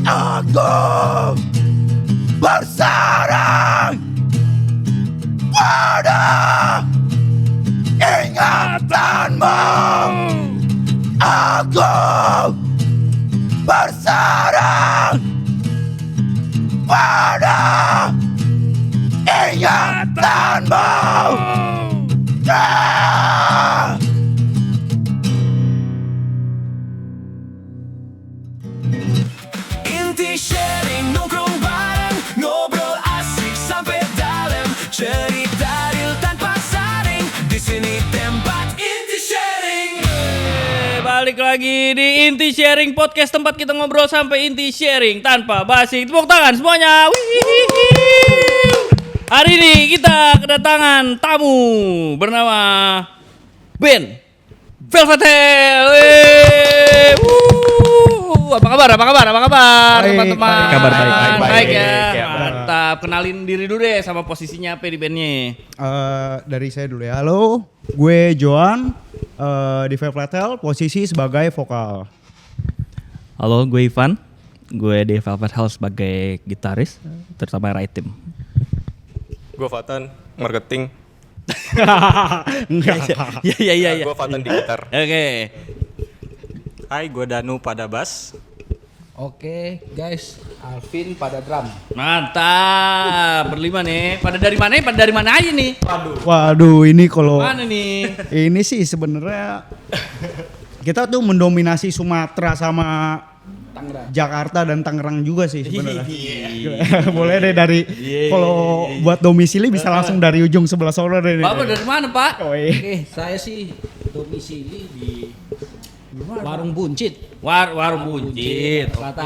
Aku bersarang pada ingatanmu. Aku bersarang pada ingatanmu. Inti sharing nongkrong bareng, ngobrol asik sampai dalam, cerita real tanpa saring, di sini tempat inti sharing. Balik lagi di Inti Sharing Podcast, tempat kita ngobrol sampai inti sharing tanpa basi. Tepuk tangan semuanya. Hari ini kita kedatangan tamu bernama Ben Velvet Hell. Apa kabar Baik, teman-teman? kabar baik. Ya. Ya, Mantap. Kenalin diri dulu deh sama posisinya apa di bandnya. Dari saya dulu ya. Halo, gue Joan di Velvet Hell, posisi sebagai vokal. Halo, gue Ivan. Gue di Velvet Hell sebagai gitaris, terutama right team. Gue Fatan, marketing. Iya. Gue Fatan di gitar. Oke. Hai, gue Danu pada bass. Oke guys, Alvin pada drum. Mantap, berlima nih. Pada dari mana? Pada dari mana aja nih? Waduh, ini kalau Mana nih? ini sih sebenarnya kita tuh mendominasi Sumatera sama Jakarta dan Tangerang juga sih sebenarnya. Boleh deh dari kalau buat domisili bisa langsung dari ujung sebelah sono deh. Bapak dari mana, Pak? Oke, saya sih domisili di Warung Buncit. Warung Buncit. Selatan.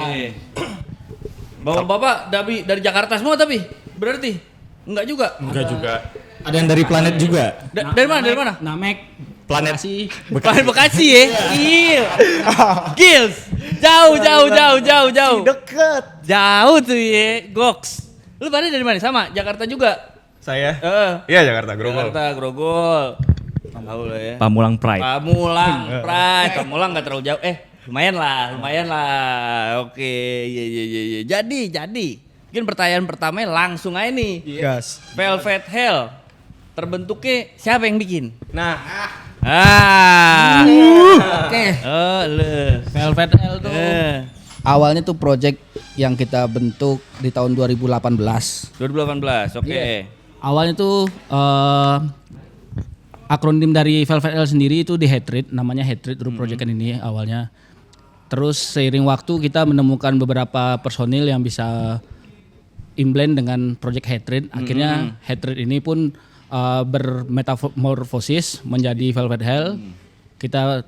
Oke. Bapak dari Jakarta semua tapi berarti enggak juga. Enggak juga. Ada yang dari planet juga. Dari mana? Dari mana? Namek. Planet. Bekasi. Bekasi ya. Gils. Jauh. Deket. Jauh tuh ya. Goks. Lu pada dari mana? Sama Jakarta juga. Saya? Iya, Jakarta, Grogol. Jakarta, Grogol. Tahu lah ya. Pamulang Pride. Pamulang nggak terlalu jauh. Lumayan lah. Oke, iya. Jadi. Mungkin pertanyaan pertamanya langsung aja nih. Gas. Velvet Hell terbentuknya siapa yang bikin? Nah, Oke. Velvet Hell tuh awalnya tuh project yang kita bentuk di tahun 2018. 2018, oke. Awalnya tuh akronim dari Velvet Hell sendiri itu di Hatred, namanya Hatred dulu proyekan ini awalnya. Terus seiring waktu kita menemukan beberapa personil yang bisa inblend dengan project Hatred. Akhirnya Hatred ini pun bermetamorfosis menjadi Velvet Hell. Kita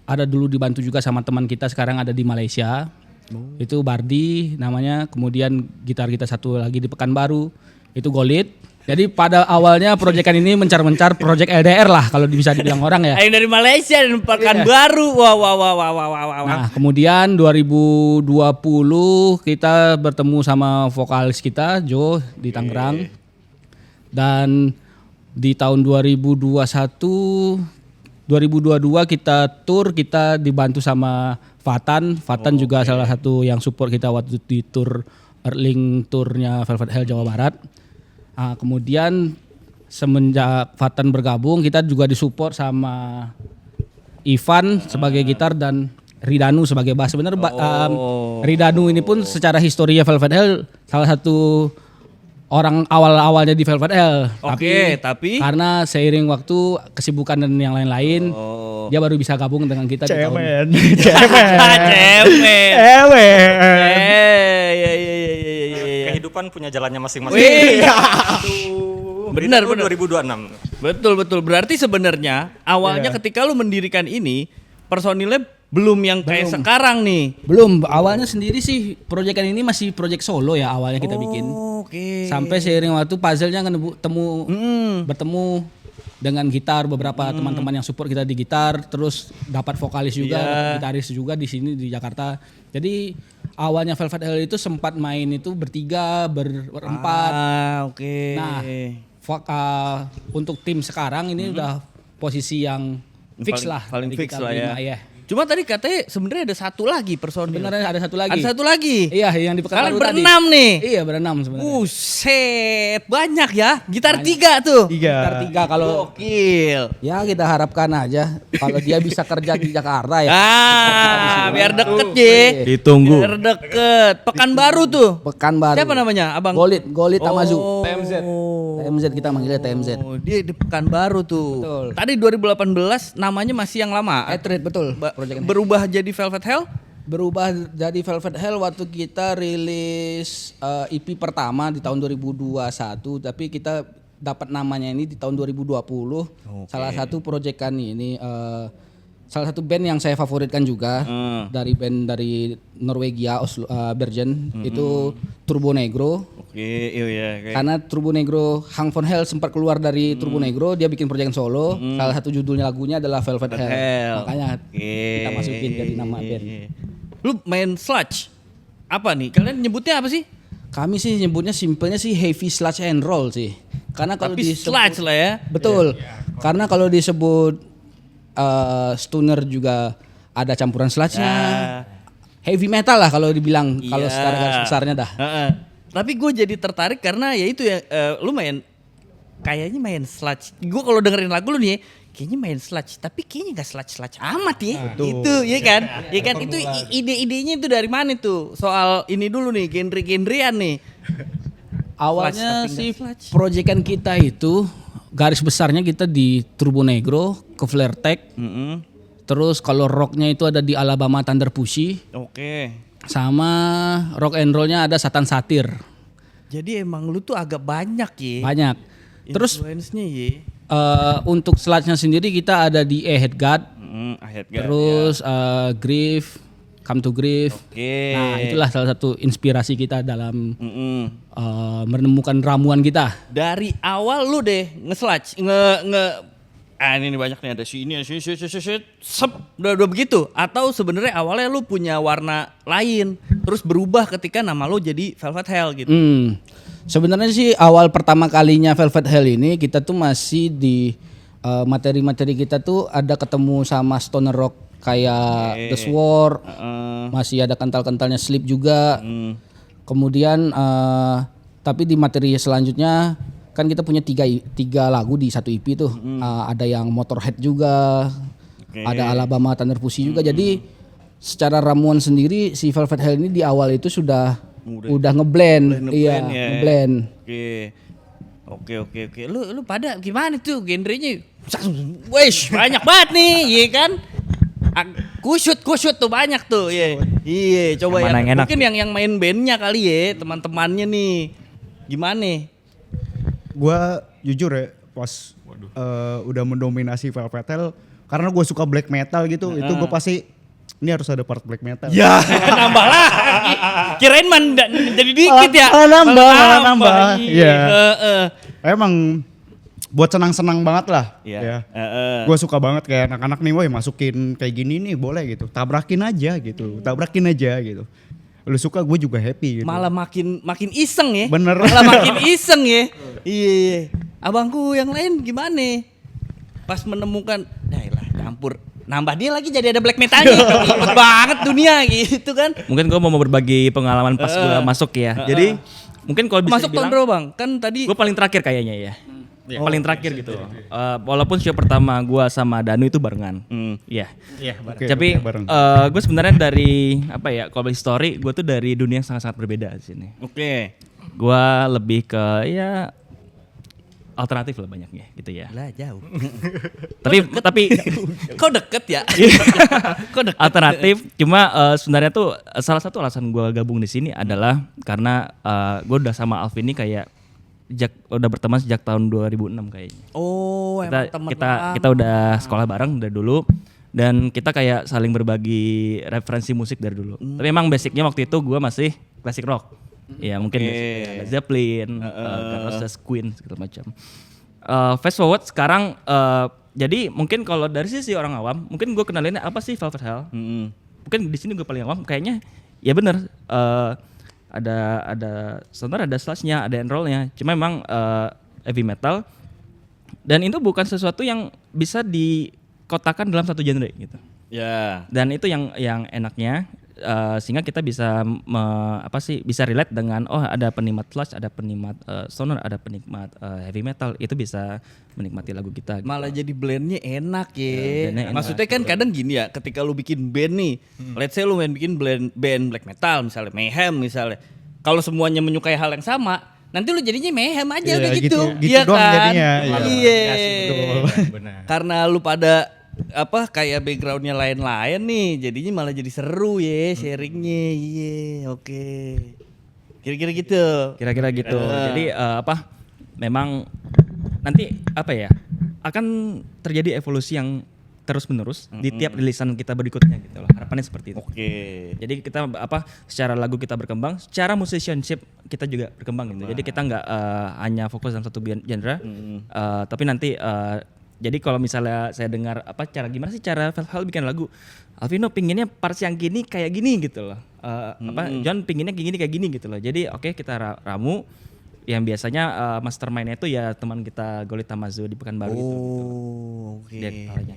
ada dulu dibantu juga sama teman kita, sekarang ada di Malaysia. Itu Bardi namanya. Kemudian gitar kita satu lagi di Pekanbaru, itu Golit. Jadi pada awalnya proyekan ini mencar-mencar project LDR lah kalau bisa dibilang orang ya. Yang dari Malaysia dan Pekanbaru. Wah. Nah, kemudian 2020 kita bertemu sama vokalis kita Joe di Tangerang. Dan di tahun 2022 kita tour, kita dibantu sama Fatan juga salah satu yang support kita waktu di tour Erling tournya Velvet Hell Jawa Barat. Nah, kemudian semenjak Fatan bergabung kita juga disupport sama Ivan sebagai gitar dan Ridanu sebagai bass. Sebenarnya Ridanu ini pun secara historia Velvet Hell salah satu orang awalnya di Velvet Hell. Tapi karena seiring waktu kesibukan dan yang lain-lain dia baru bisa gabung dengan kita di tahun. kehidupan punya jalannya masing-masing. Benar. 2026. Betul. Berarti sebenarnya awalnya ketika lu mendirikan ini personilnya belum yang kayak sekarang nih. Belum, awalnya sendiri sih proyekan ini masih proyek solo ya awalnya kita bikin. Oke. Sampai seiring waktu puzzle-nya bertemu dengan gitar, beberapa teman-teman yang support kita di gitar, terus dapat vokalis juga, gitaris juga di sini di Jakarta. Jadi awalnya Velvet Hell itu sempat main itu bertiga, berempat. Oke. Nah, untuk tim sekarang ini udah posisi yang fix lah. Paling Jadi fix kita lah ya. berlima, ya. Cuma tadi katanya sebenarnya ada satu lagi personil. Sebenarnya ada satu lagi. Ada satu lagi. Iya, yang di Kalian Pekanbaru tadi. berenam nih. Iya, berenam sebenarnya. Buset, banyak ya. Gitar 3 tuh. Gitar 3 kalau Gokil. ya kita harapkan aja kalau dia bisa kerja di Jakarta ya. Biar deket ye. Ditunggu. Biar deket. Pekanbaru tuh. Pekanbaru. Siapa namanya, Abang? Golit Tamazu. TMZ. TMZ kita manggilnya TMZ. Oh, dia di Pekanbaru tuh. Betul. Tadi 2018 namanya masih yang lama. Hatred betul. Project Berubah jadi Velvet Hell? berubah jadi Velvet Hell waktu kita rilis EP pertama di tahun 2021, tapi kita dapat namanya ini di tahun 2020. Salah satu proyekan ini salah satu band yang saya favoritkan juga dari band dari Norwegia, Oslo, Bergen itu Turbo Negro. Oke, iya. Karena Turbo Negro, Hang von Hell sempat keluar dari Turbo Negro, dia bikin proyekan solo. Salah satu judulnya lagunya adalah Velvet Hell. Makanya kita masukin jadi nama band. Lu main sludge? Apa nih? Kalian nyebutnya apa sih? Kami sih nyebutnya simpelnya sih heavy sludge and roll sih. Karena kalau Tapi sludge lah ya. Betul. Karena kalau disebut stoner juga ada campuran sludge-nya. Heavy metal lah kalau dibilang kalau secara garis besarnya dah. Tapi gue jadi tertarik karena ya itu ya lu kayaknya main sludge. Gue kalau dengerin lagu lu nih kayaknya main sludge, tapi kayaknya gak sludge amat ya. Itu ya kan? Ya kan itu ide-idenya itu dari mana tuh? Soal ini dulu nih, genre-genrean nih. Awalnya sih proyekan kita itu garis besarnya kita di Turbo Negro, ke Flaretech. Terus kalau rocknya itu ada di Alabama Thunder Pussy. Oke. Sama rock and rollnya ada Satan Satir. Jadi emang lu tuh agak banyak ya. Banyak. Terus influence-nya ya. Untuk sludge-nya sendiri kita ada di Head God. Terus Grief, Come to Grief. Oke. Nah, itulah salah satu inspirasi kita dalam menemukan ramuan kita. Dari awal lu deh nge-sludge, ini banyak nih, ada sini, sep, udah begitu. Atau sebenarnya awalnya lu punya warna lain, terus berubah ketika nama lu jadi Velvet Hell gitu. Sebenarnya sih awal pertama kalinya Velvet Hell ini kita tuh masih di materi-materi kita tuh ada ketemu sama stoner rock kayak The Sword, masih ada kental-kentalnya Sleep juga. Kemudian tapi di materi selanjutnya kan kita punya tiga lagu di satu EP tuh. Ada yang Motorhead juga, ada Alabama Thunder Pussy juga. Jadi secara ramuan sendiri si Velvet Hell ini di awal itu udah ngeblend, ngeblend. Oke. Lu pada gimana tuh genrenya? Wesh, banyak banget nih, iya kan? Kusut tuh banyak tuh, iya. Coba yang mungkin yang main bandnya kali ya, teman-temannya nih, gimana? Gua jujur ya pas udah mendominasi Velvet Hell karena gue suka black metal gitu, itu gue pasti ini harus ada part black metal. Ya, nambah lah. Kirain jadi dikit ya. Nambah. Iya. Emang buat senang-senang banget lah. Ya. Gue suka banget kayak anak-anak nih, woi masukin kayak gini nih boleh gitu. Tabrakin aja gitu. Lu suka, gue juga happy gitu. Malah makin iseng ya. Bener. Malah makin iseng ya. Iya. Abangku yang lain gimana? Pas menemukan, campur. Nambah dia lagi jadi ada black metalnya. Ribet banget dunia gitu kan. Mungkin gue mau berbagi pengalaman pas gue masuk ya. Jadi mungkin kalau bisa masuk tahun berapa bang? Kan tadi gue paling terakhir kayaknya ya. Paling terakhir gitu. Walaupun show pertama gue sama Danu itu barengan. Iya. Tapi gue sebenarnya dari kalau story gue tuh dari dunia yang sangat-sangat berbeda di sini. Oke. Gue lebih ke alternatif lah banyaknya gitu ya. Lah jauh. tapi kok deket ya? Kok deket? Alternatif. Cuma sebenarnya tuh salah satu alasan gue gabung di sini adalah karena gue udah sama Alvin ini kayak udah berteman sejak tahun 2006 kayaknya. Oh, kita udah sekolah bareng dari dulu dan kita kayak saling berbagi referensi musik dari dulu. Tapi emang basicnya waktu itu gue masih classic rock. Ya mungkin Led Zeppelin, Guns N' Queen segala macam. Fast forward sekarang, jadi mungkin kalau dari sisi orang awam, mungkin gue kenalinnya apa sih Velvet Hell? Mungkin di sini gue paling awam, kayaknya ya bener. Ada sebenarnya ada sludge-nya, ada enroll-nya. Cuma memang heavy metal dan itu bukan sesuatu yang bisa dikotakan dalam satu genre gitu. Ya. Dan itu yang enaknya sehingga kita bisa bisa relate dengan ada penikmat thrash, ada penikmat stoner, ada penikmat heavy metal, itu bisa menikmati lagu kita. Malah jadi blendnya enak blendnya enak. Maksudnya kan kadang gini ya, ketika lu bikin band nih, let's say lu main bikin band black metal misalnya, Mayhem misalnya. Kalau semuanya menyukai hal yang sama, nanti lu jadinya Mayhem aja udah gitu. Gitu doang jadinya. Iya. Benar. Karena lu pada kayak backgroundnya lain-lain nih, jadinya malah jadi seru ya sharingnya. Iya, oke. Kira-kira gitu. Kira-kira gitu. Jadi memang nanti akan terjadi evolusi yang terus-menerus di tiap rilisan kita berikutnya gitu loh. Harapannya seperti itu. Oke. Jadi kita secara lagu kita berkembang, secara musicianship kita juga berkembang gitu. Jadi kita nggak hanya fokus dalam satu genre, tapi nanti jadi kalau misalnya saya dengar gimana sih cara Velvet bikin lagu, Alvino pinginnya parts yang gini kayak gini gitu loh, John pinginnya gini kayak gini gitu loh. Jadi kita ramu yang biasanya mastermind-nya itu ya teman kita Golit Tamazu di Pekanbaru gitu. Oke. Dia kepalanya.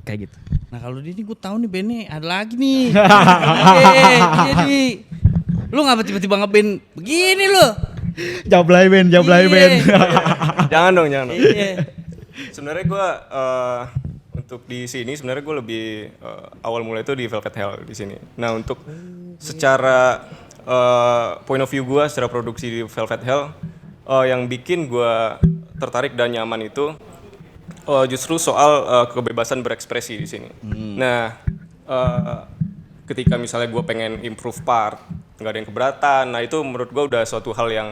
Kayak gitu. Nah kalau ini gue tahu nih bandnya ada lagi nih. Jadi lu ngapa tiba-tiba ngeband begini lu? Jablay band. Jangan dong. Iya. Sebenarnya gue untuk di sini sebenarnya gue lebih awal mulai itu di Velvet Hell di sini. Nah untuk secara point of view gue secara produksi di Velvet Hell, yang bikin gue tertarik dan nyaman itu justru soal kebebasan berekspresi di sini. Nah ketika misalnya gue pengen improve part, nggak ada yang keberatan. Nah itu menurut gue udah suatu hal yang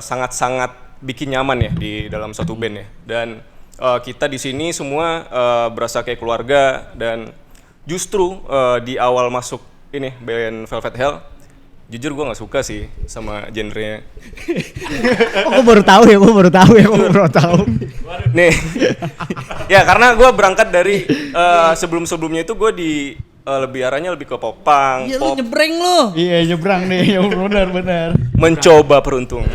sangat-sangat bikin nyaman ya di dalam satu band ya. Dan kita di sini semua berasa kayak keluarga. Dan justru di awal masuk ini band Velvet Hell, jujur gue nggak suka sih sama genrenya. Gue baru tahu ya. Nih, ya karena gue berangkat dari sebelum-sebelumnya itu gue lebih arahnya lebih ke popang, Iya pop, lu nyebreng lu. Iya nyebrang nih, benar. mencoba peruntungan.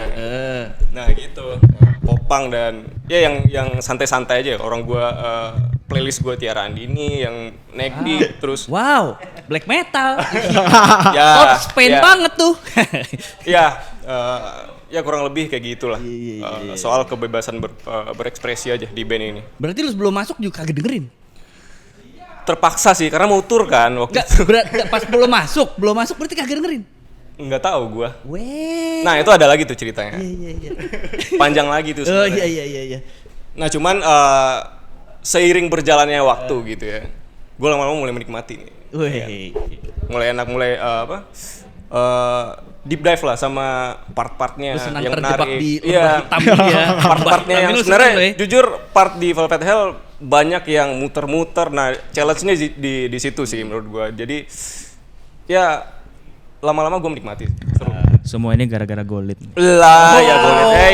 Nah gitu, popang dan ya yang santai-santai aja. Orang gue playlist gue Tiara Andini, yang Negdi, terus Wow, black metal. ya, Spain banget tuh. ya kurang lebih kayak gitulah. Soal kebebasan berekspresi aja di band ini. Berarti lu sebelum masuk juga kagak dengerin? Terpaksa sih karena mau tur kan waktu Enggak, pas belum masuk berarti kagak dengerin? nggak tahu gue. Weh. Nah itu ada lagi tuh ceritanya. Iya. Panjang lagi tuh Oh sebenarnya. iya. Nah cuman seiring berjalannya waktu gitu ya, gue lama-lama mulai menikmati nih. Weh. Mulai enak, mulai deep dive lah sama part-partnya Lu senang yang terjebak menarik. di Iya, hitam ya. part-partnya yang Lu sebenarnya seneng, jujur part di Velvet Hell banyak yang muter-muter. Nah challenge-nya di situ sih menurut gue. Jadi ya lama-lama gue menikmati. Seru. Semua ini gara-gara Golit. Lah ya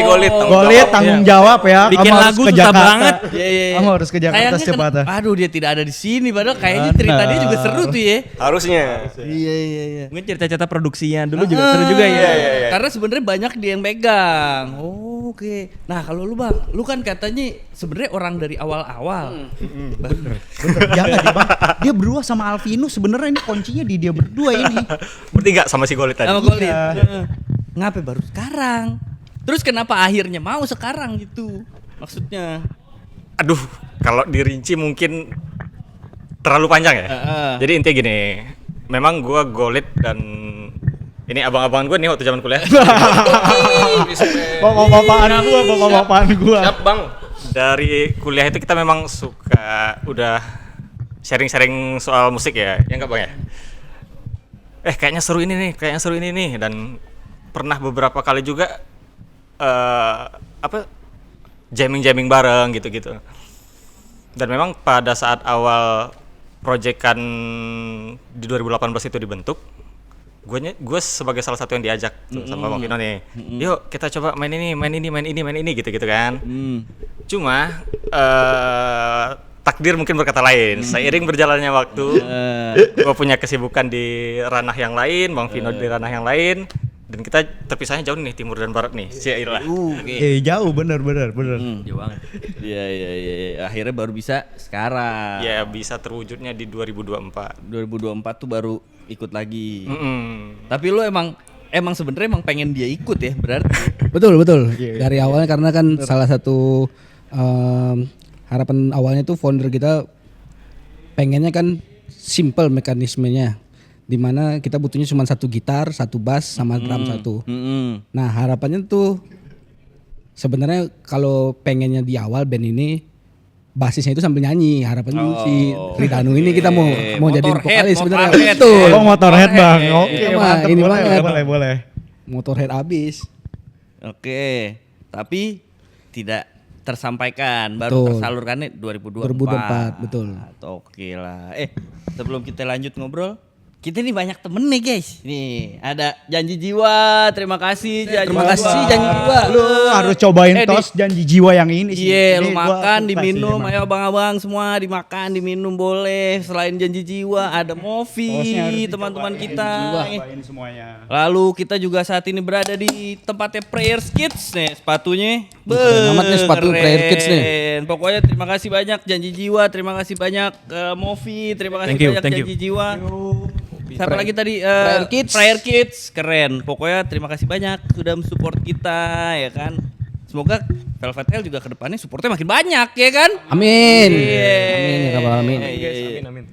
Golit. Golit tanggung jawab ya. Bikin Kamu harus lagu ke susah Jakarta. banget. Iya. Kamu harus ke Jakarta Sayangnya secepatnya. aduh dia tidak ada di sini padahal kayaknya cerita dia juga seru tuh ya. Harusnya. Iya. Mungkin cerita-cerita produksinya dulu juga seru juga ya. Iya. Karena sebenarnya banyak dia yang pegang. Oh, oke. Nah, kalau lu Bang, lu kan katanya sebenarnya orang dari awal-awal. Bener. Jangan dia Bang. Dia berdua sama Alvino sebenarnya ini kuncinya di dia berdua ini. Bertiga sama si Golit tadi. Sama Golit. Iya. Ngapain baru sekarang? Terus kenapa akhirnya mau sekarang gitu? Maksudnya? Aduh, kalau dirinci mungkin terlalu panjang ya. Jadi intinya gini, memang gua Golit dan ini abang-abangan gua nih waktu zaman kuliah. Bapak-bapakan gua. Siap bang. Dari kuliah itu kita memang suka udah sharing-sharing soal musik ya enggak bang ya? Kayaknya seru ini nih, dan pernah beberapa kali juga jamming bareng gitu. Dan memang pada saat awal proyekan di 2018 itu dibentuk, gue sebagai salah satu yang diajak tuh sama Bang Vino nih. Yuk kita coba main ini gitu kan. Cuma takdir mungkin berkata lain. Seiring berjalannya waktu, gue punya kesibukan di ranah yang lain, Bang Vino di ranah yang lain. Dan kita terpisahnya jauh nih, timur dan barat nih. Syailah. Jauh bener. Jauh banget. Iya. Akhirnya baru bisa sekarang. Ya bisa terwujudnya di 2024. 2024 tuh baru ikut lagi. Tapi lu emang sebenarnya emang pengen dia ikut ya berarti. Betul. Dari awalnya karena kan salah satu harapan awalnya tuh founder kita pengennya kan simple mekanismenya, dimana kita butuhnya cuma satu gitar, satu bass, sama drum satu. Nah harapannya tuh sebenarnya kalau pengennya di awal band ini basisnya itu sambil nyanyi, harapannya si Ridanu ini kita mau jadi vokalis sebenarnya. Betul. Motorhead bang. Oke, Iya, mantap. ini banget. Boleh. Motorhead abis. Oke, tapi tidak tersampaikan, baru Betul. tersalurkannya 2024. 2024, betul. Oke lah. Sebelum kita lanjut ngobrol, kita nih banyak temen nih guys. Nih ada Janji Jiwa, terima kasih Janji Terima kasih Janji Jiwa. Lu harus cobain tos Janji Jiwa yang ini sih. Iya, lu Ini gua makan, suka diminum, sih, ayo abang-abang semua dimakan, diminum boleh. Selain Janji Jiwa, ada Tosnya Movi, harus teman-teman dicobain. kita. Cobain semuanya. Lalu kita juga saat ini berada di tempatnya Prayer Kids nih, sepatunya. Keren amat nih sepatu Prayer Kids nih. Pokoknya terima kasih banyak Janji Jiwa, terima kasih banyak Movi, terima kasih banyak Janji Jiwa. Siapa lagi tadi? Prayer Kids, keren. Pokoknya terima kasih banyak sudah mensupport kita, ya kan. Semoga Velvet Hell juga kedepannya supportnya makin banyak, ya kan? Amin. Iya. Amin ya rabbal alamin. Amin.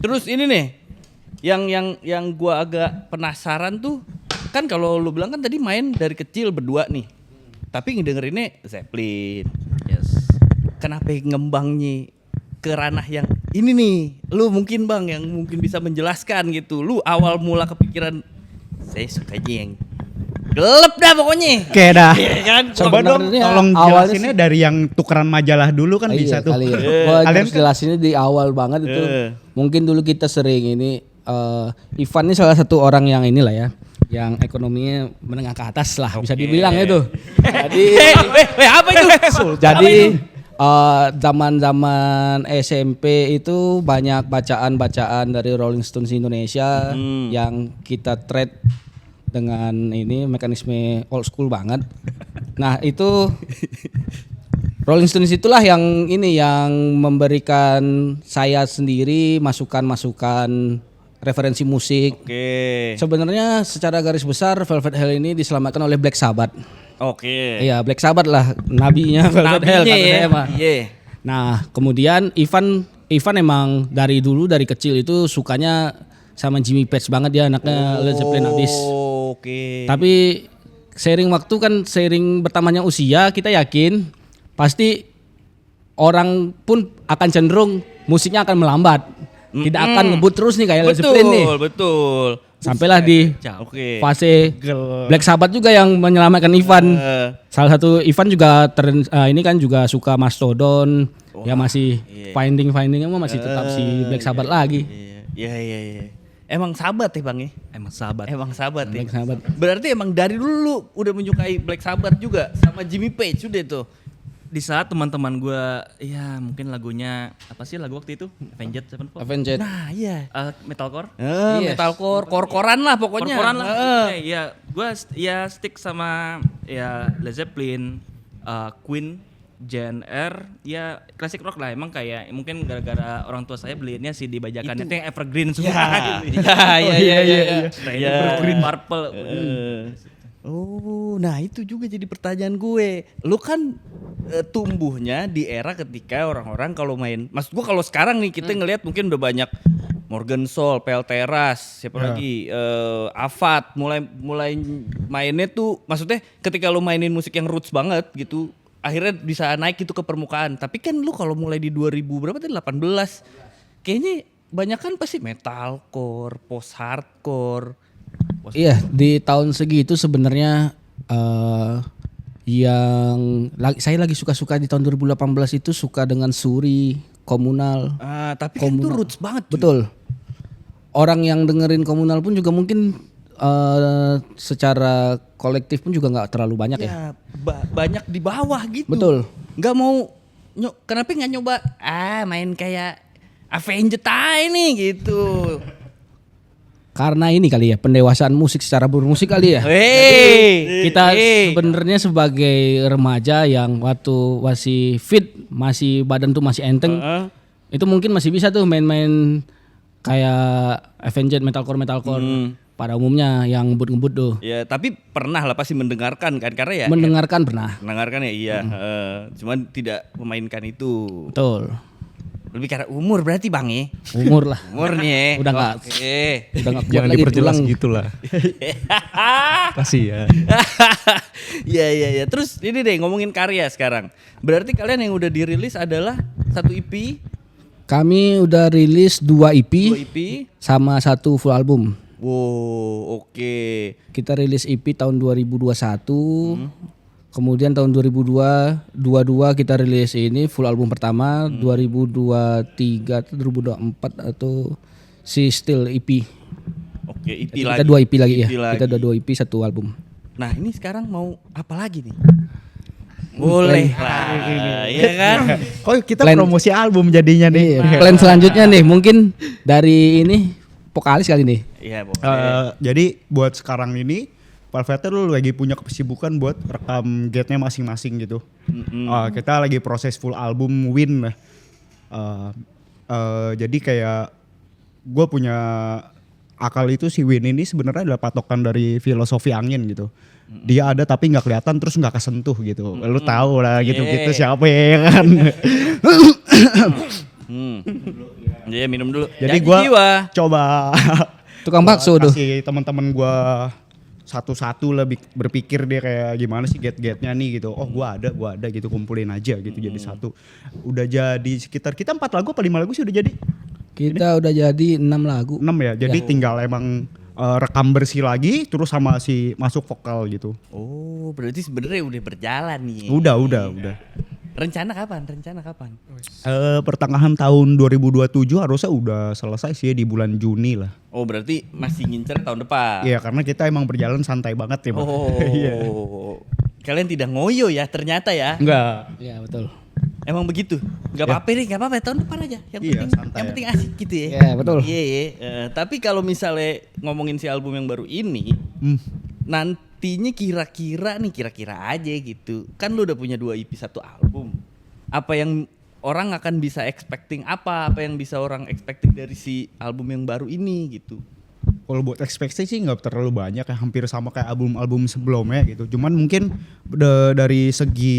Terus ini nih, yang gua agak penasaran tuh, kan kalau lu bilang kan tadi main dari kecil berdua nih, tapi ngedengerinnya Zeppelin. Yes. Kenapa ngembangnya ke ranah yang ini nih? Lu mungkin bang yang mungkin bisa menjelaskan gitu. Lu awal mula kepikiran saya sukanya yang gelap dah pokoknya. Oke dah. Iya kan? Coba dong Sebenarnya tolong awalnya jelasinnya dari yang tukeran majalah dulu kan bisa tuh. Kali ya. Gua Kalian harus kan jelasinnya di awal banget itu. Mungkin dulu kita sering ini Ivan ini salah satu orang yang inilah ya, yang ekonominya menengah ke atas lah bisa dibilang itu. Jadi apa itu? jadi zaman-zaman SMP itu banyak bacaan-bacaan dari Rolling Stones Indonesia yang kita trade dengan ini mekanisme old school banget. Nah, itu Rolling Stones itulah yang ini yang memberikan saya sendiri masukan-masukan referensi musik. Oke. Sebenarnya secara garis besar Velvet Hell ini diselamatkan oleh Black Sabbath. Oke. Iya, Black Sabbath lah nabinya Velvet Hell kata saya mah. Iya. Nah, kemudian Ivan emang dari dulu dari kecil itu sukanya sama Jimmy Page banget, dia anaknya Led Zeppelin abis. Oke. Tapi seiring waktu kan seiring bertambahnya usia kita yakin pasti orang pun akan cenderung musiknya akan melambat. Tidak akan ngebut terus nih kayak Led Zeppelin nih. Betul. Sampailah di Oke. fase Black Sabbath juga yang menyelamatkan Ivan. Salah satu Ivan juga ini kan juga suka Mastodon. Ya masih findingnya mah masih tetap si Black Sabbath lagi. Iya. Emang sahabat ya bang ya? Emang sahabat. Emang sahabat ya? Black Sabbath. Berarti emang dari dulu lu udah menyukai Black Sabbath juga sama Jimmy Page udah tuh. Di saat teman-teman gue, ya mungkin lagunya apa sih lagu waktu itu? Avenged Sevenfold. Avenged. Nah iya. Metalcore. Yes. Metalcore, kor-koran lah pokoknya. Kor-koran lah. Iya, gue ya stick sama ya Led Zeppelin, Queen, Gen R, ya klasik rock lah. Emang kayak mungkin gara-gara orang tua saya beliinnya CD bajakannya itu yang evergreen semua. Iya. Green Purple. Oh, nah itu juga jadi pertanyaan gue. Lu kan tumbuhnya di era ketika orang-orang kalau main, maksud gue kalau sekarang nih kita ngelihat mungkin udah banyak Morgan Soul, Pelteras, siapa lagi, Afat, mulai mainnya tuh, maksudnya ketika lu mainin musik yang roots banget gitu, akhirnya bisa naik itu ke permukaan. Tapi kan lu kalau mulai di 2000 berapa tadi 18, kayaknya banyak kan pasti metalcore, post hardcore. Iya, di tahun segitu sebenarnya saya lagi suka-suka di tahun 2018 itu suka dengan Suri, Komunal. Tapi kan itu roots banget. Betul. Orang yang dengerin Komunal pun juga mungkin secara kolektif pun juga nggak terlalu banyak ya. Banyak di bawah gitu. Betul. Nggak mau kenapa nggak nyoba main kayak Avenged aja nih gitu. karena ini kali ya pendewasaan musik secara bermusik kali ya. Kita sebenarnya sebagai remaja yang waktu masih fit, masih badan tuh masih enteng, itu mungkin masih bisa tuh main-main kayak Avenged metalcore pada umumnya yang ngebut-ngebut tuh. Ya, tapi pernah lah pasti mendengarkan kan karena ya. Mendengarkan pernah. Mendengarkan ya iya, cuman tidak memainkan itu. Betul. Lebih karena umur berarti Bang ya. Umur lah. Umur nih ya. Udah nggak. Oke. Udah nggak kuat Jangan lagi diperjelas tulang. gitu lah. Kasihan. Iya. Terus ini deh ngomongin karya sekarang. Berarti kalian yang udah dirilis adalah 1 EP, Kami udah rilis 2 EP, 2 EP. sama 1 full album. Wow, oke. Kita rilis EP tahun 2021. Kemudian tahun 2022 kita rilis ini full album pertama, 2023 atau 2024 atau si Still EP. Oke, EP Kita lagi. 2 EP lagi ya. EP lagi. Kita udah 2 EP 1 album. Nah, ini sekarang mau apa lagi nih? Boleh lah, iya kan? Kok kita promosi album jadinya nih. Plan selanjutnya nih mungkin dari ini vokalis kali nih. Iya, boleh. Jadi buat sekarang ini Velvet lu lagi punya kesibukan buat rekam gate-nya masing-masing gitu. Kita lagi proses full album Win lah. Jadi kayak gue punya akal itu si Win ini sebenarnya adalah patokan dari filosofi angin gitu. Dia ada tapi nggak kelihatan terus nggak kesentuh gitu. Lu tahu lah gitu-gitu siapa ya kan. Iya, minum dulu. Jadi Janji gue jiwa. coba Tukang bakso tuh. kasih teman-teman gue satu-satu lebih berpikir dia kayak gimana sih get-getnya nih gitu. Oh gua ada gitu, kumpulin aja gitu jadi satu. Udah jadi sekitar kita 4 lagu apa 5 lagu sih udah jadi? Kita udah jadi 6 lagu. 6 ya. Jadi tinggal emang rekam bersih lagi terus sama si masuk vokal gitu. Oh, berarti sebenarnya udah berjalan nih. Udah. Rencana kapan? Pertengahan tahun 2027 harusnya udah selesai sih di bulan Juni lah. Oh, berarti masih ngincer tahun depan. Iya, karena kita emang berjalan santai banget ya, Bang. Iya. Kalian tidak ngoyo ya ternyata ya. Enggak. Iya betul. Emang begitu? Gak apa-apa nih, gak apa-apa tahun depan aja. Yang Iya, penting santai yang ya. penting asik gitu ya. Iya, betul. Iya. Tapi kalau misalnya ngomongin si album yang baru ini, nantinya kira-kira aja gitu. Kan lu udah punya 2 EP 1 album. Apa yang orang akan bisa expecting apa yang bisa orang expecting dari si album yang baru ini gitu. Kalau buat ekspektasi sih nggak terlalu banyak ya, hampir sama kayak album-album sebelumnya gitu. Cuman mungkin dari segi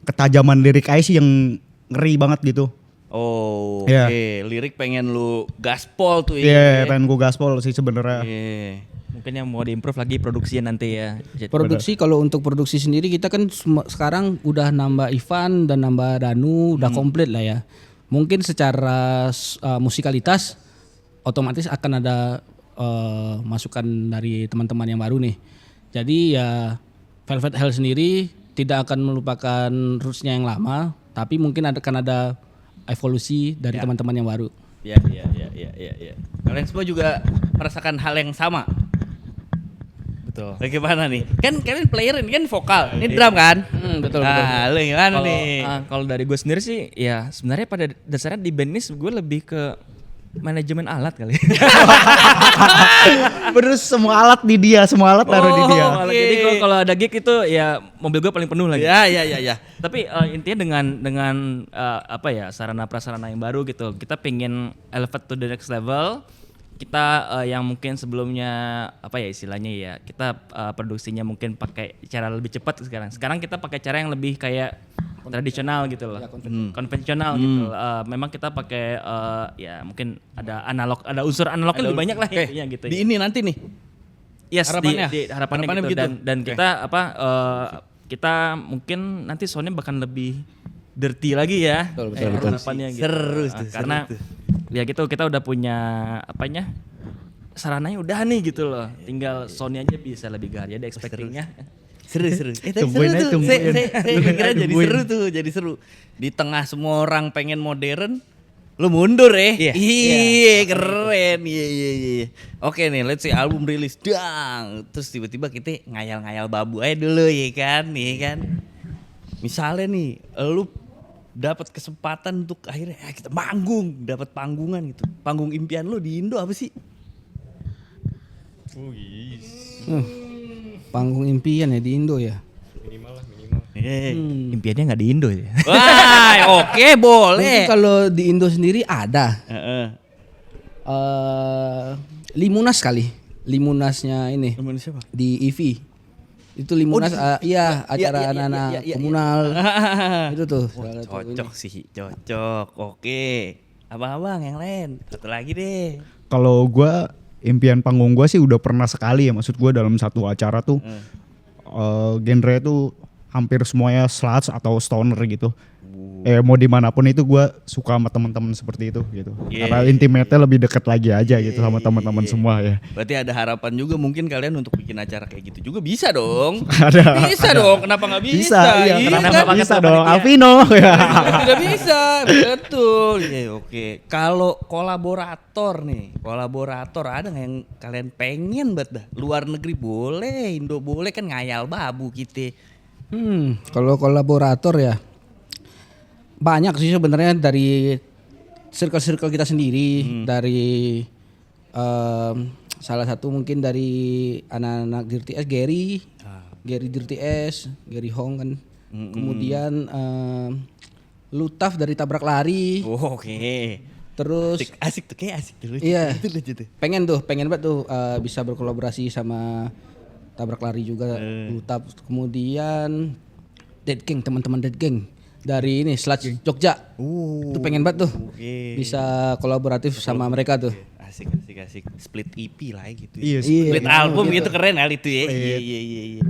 ketajaman lirik aja sih yang ngeri banget gitu. Oh, Iya. oke. Lirik pengen lu gaspol tuh Iya, pengen gue gaspol sih sebenarnya. Iya. Mungkin yang mau diimprove lagi produksinya nanti ya. Produksi kalau untuk produksi sendiri kita kan sekarang udah nambah Ivan dan nambah Danu, udah komplit lah ya. Mungkin secara musikalitas otomatis akan ada masukan dari teman-teman yang baru nih. Jadi ya Velvet Hell sendiri tidak akan melupakan rootsnya yang lama, tapi mungkin akan ada evolusi dari teman-teman yang baru. Iya. Kalian semua juga merasakan hal yang sama. Betul. Bagaimana nih? Kan kalian player ini kan vokal, ini drum kan? Betul. Nah, lu gimana nih? Kalau dari gue sendiri sih ya sebenarnya pada dasarnya di band ini gue lebih ke manajemen alat kali. Terus semua alat di dia, semua alat taruh di dia. Jadi kalau ada gig itu ya mobil gue paling penuh lagi. Ya. Tapi intinya dengan apa ya sarana prasarana yang baru gitu, kita pengen elevate to the next level. Kita yang mungkin sebelumnya apa ya istilahnya ya kita produksinya mungkin pakai cara lebih cepat sekarang. Sekarang kita pakai cara yang lebih kayak tradisional gitu loh, konvensional gitu. Memang kita pakai ya mungkin ada analog, ada unsur analognya lebih banyak lah ya gitu. Di ini nanti nih. Yes, harapannya? harapannya gitu. Begitu? Dan kita kita mungkin nanti soundnya bahkan lebih dirty lagi ya. Betul. Harapannya gitu. Seru tuh, Karena seru tuh. ya gitu kita udah punya apanya sarananya udah nih gitu loh. Tinggal soundnya aja bisa lebih gahar jadi expectingnya. Seru. Tapi Tungguin seru aja, tuh. tungguin. Saya kira jadi seru. Di tengah semua orang pengen modern, lu mundur ya. Iya, keren. Iya. Oke nih, let's say album rilis dang. Terus tiba-tiba kita ngayal-ngayal babu aja dulu ya kan. Misalnya nih, lu dapat kesempatan untuk akhirnya kita manggung, dapat panggungan gitu. Panggung impian lu di Indo apa sih? Panggung impian ya di Indo ya. Impiannya nggak di Indo ya. Wah, oke Mungkin boleh. kalau di Indo sendiri ada Heeh. Limunas kali. Limunasnya ini Temen siapa? di IVI. Itu Limunas iya acara anak-anak komunal. Itu tuh. salah satu ini. Cocok sih, cocok. Oke. Abang-abang yang lain. Satu lagi deh. Kalau gua impian panggung gua sih udah pernah sekali ya, maksud gua dalam satu acara tuh genre tuh hampir semuanya sludge atau stoner gitu. Mau dimanapun itu gue suka sama teman-teman seperti itu gitu. Karena intimate-nya lebih dekat lagi aja gitu sama teman-teman semua ya. Berarti ada harapan juga mungkin kalian untuk bikin acara kayak gitu juga bisa dong. Ada. Bisa dong, kenapa nggak bisa? Bisa, iya, kenapa kan? nggak bisa dong, Alvino. Tidak bisa, betul. Ya, oke. Kalau kolaborator nih, ada nggak yang kalian pengen banget dah? Luar negeri boleh, Indo boleh, kan ngayal babu kita. Kalau kolaborator ya banyak sih sebenarnya dari circle-circle kita sendiri, dari salah satu mungkin dari anak-anak Dirty S, Gary Dirty S, Gary Hong kan. Kemudian Lutaf dari Tabrak Lari. Oh, oke. Terus Asik tuh, kayak asik tuh. iya. Itu lucu tuh. Pengen banget tuh bisa berkolaborasi sama Tabrak Lari juga Lutaf. Kemudian Dead Gang, teman-teman Dead Gang dari ini Sludge Jogja. Itu pengen banget tuh. Bisa kolaboratif sama mereka tuh. Asik. Split EP lah ya gitu. Iya, Split album gitu keren kali itu ya. Iya.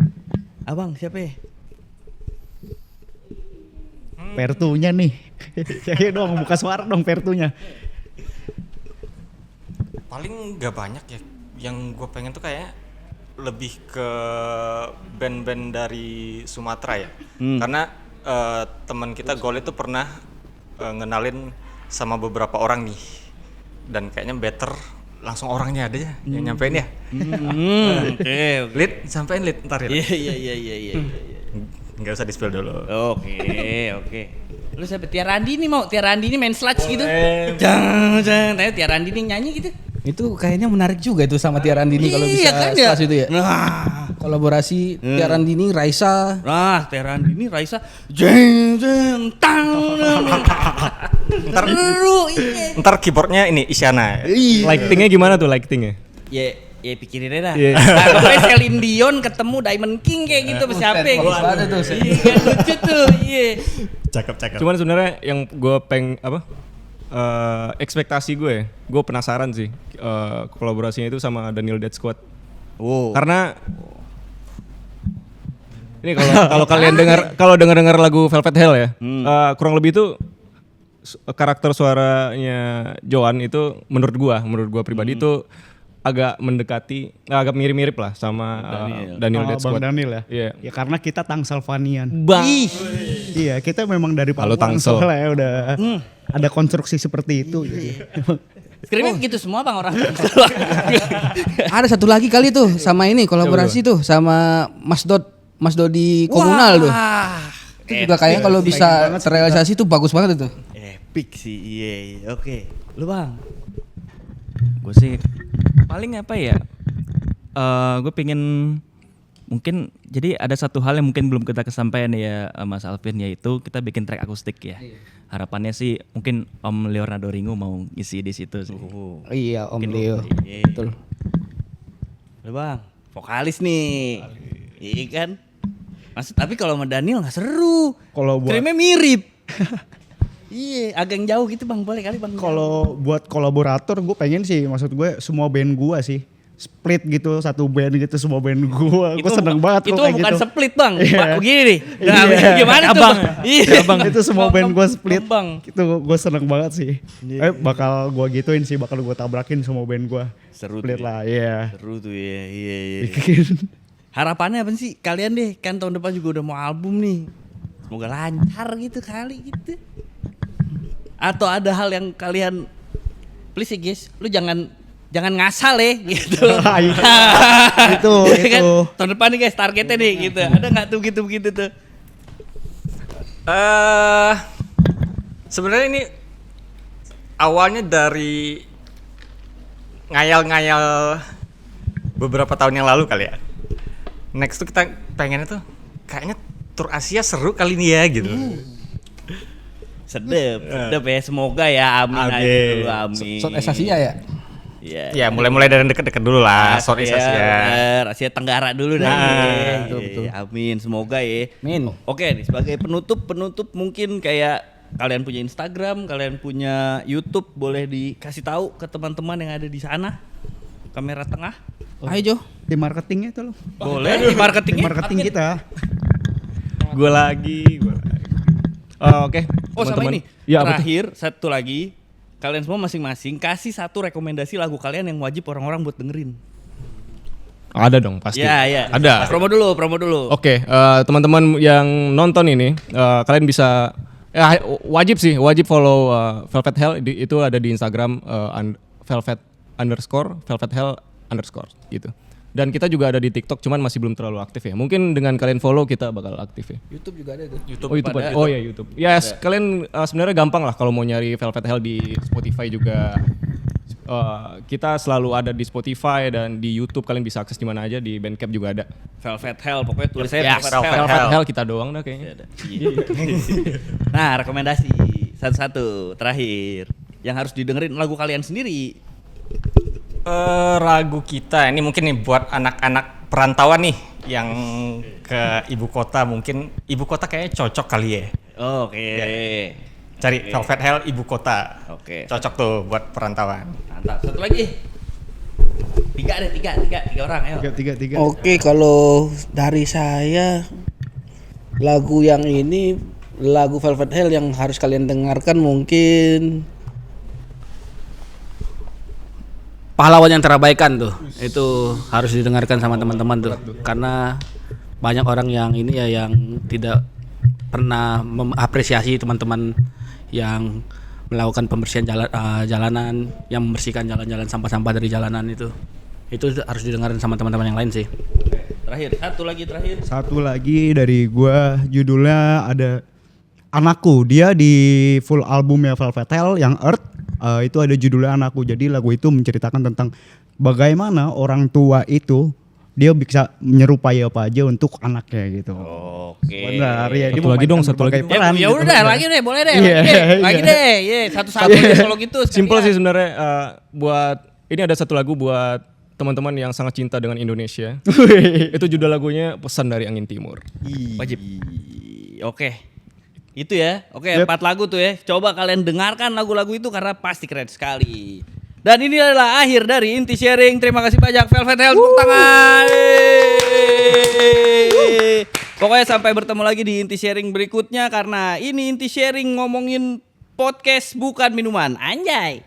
Abang siapa ya? Pertunya nih. Ayo dong buka suara dong Pertunya. Paling gak banyak ya. Yang gue pengen tuh kayak lebih ke band-band dari Sumatera ya. Karena teman kita Gol itu pernah ngenalin sama beberapa orang nih. Dan kayaknya better langsung orangnya ada ya yang nyampein ya. Oke. Lid, sampein Lid ntar ya. Iya. Nggak usah di-spill dulu. Oke. Lu siapa? Tia Randi nih main sludge gitu. Jangan. Tanya Tia Randi nih nyanyi gitu. Itu kayaknya menarik juga itu sama Tia Randini kalau bisa kan ya? Sludge itu ya. Nah, Kolaborasi Tia Randini, Raisa. Tia Randi, Raisa. Jeng tang. Ntar keyboardnya ini Isyana. Lightingnya gimana tuh lightingnya? Ya pikirin aja dah. Nah, pokoknya Celine Dion ketemu Diamond King kayak gitu sama siapa gitu. Ada tuh. Iya kan lucu tuh. Iya. Cakep. Cuman sebenarnya yang gue ekspektasi gue penasaran sih kolaborasinya itu sama Daniel Dead Squad. Karena ini kalau kalian dengar lagu Velvet Hell ya, kurang lebih itu karakter suaranya Joan itu menurut gua pribadi itu agak agak mirip-mirip lah sama Daniel Dead Squad. Bang Daniel ya. Iya. Ya karena kita Tangsel Fanian. Iya, kita memang dari Halo, Pamulang Tangsel. soalnya ya udah ada konstruksi seperti itu. Skripnya gitu semua bang orang. Ada satu lagi kali tuh sama ini kolaborasi tuh sama Mas Dodi Komunal tuh. Itu juga kayaknya kalau bisa terrealisasi tuh bagus banget itu. Epic sih, iya. Oke, lu bang. Gue sih paling apa ya? Gue pengen mungkin jadi ada satu hal yang mungkin belum kita kesampaian ya Mas Alvin, yaitu kita bikin track akustik ya. Harapannya sih mungkin Om Leonardo Ringo mau ngisi di situ sih. Iya Om Leo. Betul. Lu bang, vokalis nih. Iya kan? Maksud tapi kalau sama Daniel nggak seru. Kalau buat Krimnya mirip. Iya, agak jauh gitu bang, boleh kali bang. Kalau buat kolaborator gue pengen sih, maksud gue semua band gue sih split gitu, satu band gitu semua band gue seneng banget itu kalau kayak bukan gitu. split bang. Iya. Begini nih. Nah, Iya. gimana tuh bang? Iya Bang, itu semua band gue split. Bang. Itu gue seneng banget sih. Bakal gue gituin sih, bakal gue tabrakin semua band gue. Seru Split tuh lah, iya. Seru tuh ya, iya. Bikin. Harapannya apa sih kalian deh? Kan tahun depan juga udah mau album nih. Semoga lancar gitu kali gitu. Atau ada hal yang kalian please ya guys, lu jangan ngasal ya gitu. Itu. Kan? Tahun depan nih guys targetnya nih gitu. Ada nggak tuh gitu begitu tuh? Sebenarnya ini awalnya dari ngayal-ngayal beberapa tahun yang lalu kali ya. Next tuh kita pengennya tuh kayaknya tur Asia seru kali ini ya gitu. Sedep ya. Semoga ya, amin aja dulu, amin. South Asia ya? Iya. Ya mulai dari deket-deket dulu lah, Southeast Asia. Bener. Asia Tenggara dulu dah. betul. Amin, semoga ya. Amin. Oke, nih, sebagai penutup mungkin kayak kalian punya Instagram, kalian punya YouTube, boleh dikasih tahu ke teman-teman yang ada di sana. Kamera tengah. Ayo Jo. Tim marketingnya itu loh. Boleh di marketingnya. Marketing kita. Gue lagi. Oke. Oh sama teman-teman. ini. Ya, apa tuh? Terakhir satu lagi. Kalian semua masing-masing kasih satu rekomendasi lagu kalian yang wajib orang-orang buat dengerin. Ada dong pasti. Ya. Ada. Promo dulu. Oke, teman-teman yang nonton ini, kalian bisa wajib follow Velvet Hell. Itu ada di Instagram Velvet Hell gitu. Dan kita juga ada di TikTok, cuman masih belum terlalu aktif ya. Mungkin dengan kalian follow kita bakal aktif ya. YouTube juga ada tuh. YouTube ada. Oh ya YouTube. Ya kalian sebenarnya gampang lah kalau mau nyari Velvet Hell di Spotify juga. Kita selalu ada di Spotify dan di YouTube, kalian bisa akses di mana aja, di Bandcamp juga ada. Velvet Hell, pokoknya tulisnya Yes, Velvet Hell. Velvet Hell kita doang dah kayaknya. Nah, rekomendasi satu-satu terakhir yang harus didengerin lagu kalian sendiri. Lagu kita ini mungkin nih buat anak-anak perantauan nih yang ke ibu kota, mungkin ibu kota kayaknya cocok kali ya. Oke. Cari Velvet Hell ibu kota. Oke. Cocok tuh buat perantauan. Mantap. Satu lagi. Tiga orang ayo. Tiga. Oke, kalau dari saya lagu yang ini, lagu Velvet Hell yang harus kalian dengarkan mungkin Pahlawan yang terabaikan tuh. Itu harus didengarkan sama teman-teman tuh. Karena banyak orang yang ini ya yang tidak pernah mengapresiasi teman-teman yang melakukan pembersihan jalanan, yang membersihkan jalan-jalan sampah-sampah dari jalanan itu harus didengarin sama teman-teman yang lain sih. Terakhir, Satu lagi dari gua, judulnya ada Anakku. Dia di full albumnya Velvet Hell yang Earth, itu ada judulnya Anakku. Jadi lagu itu menceritakan tentang bagaimana orang tua itu dia bisa menyerupai apa aja untuk anaknya gitu. Oke. Benar ya. Satu lagi dong, satu lagi. Ya udah dah, lagi deh, boleh deh. Lagi deh. Satu-satu aja kalau gitu. Simple sih sebenarnya. Buat ini ada satu lagu buat teman-teman yang sangat cinta dengan Indonesia. Itu judul lagunya Pesan dari Angin Timur. Wajib. Oke. Itu ya. Oke, 4 lagu tuh ya. Coba kalian dengarkan lagu-lagu itu karena pasti keren sekali. Dan ini adalah akhir dari Inti Sharing. Terima kasih banyak Velvet Hell, tepuk tangan. Pokoknya sampai bertemu lagi di Inti Sharing berikutnya karena ini Inti Sharing ngomongin podcast bukan minuman. Anjay.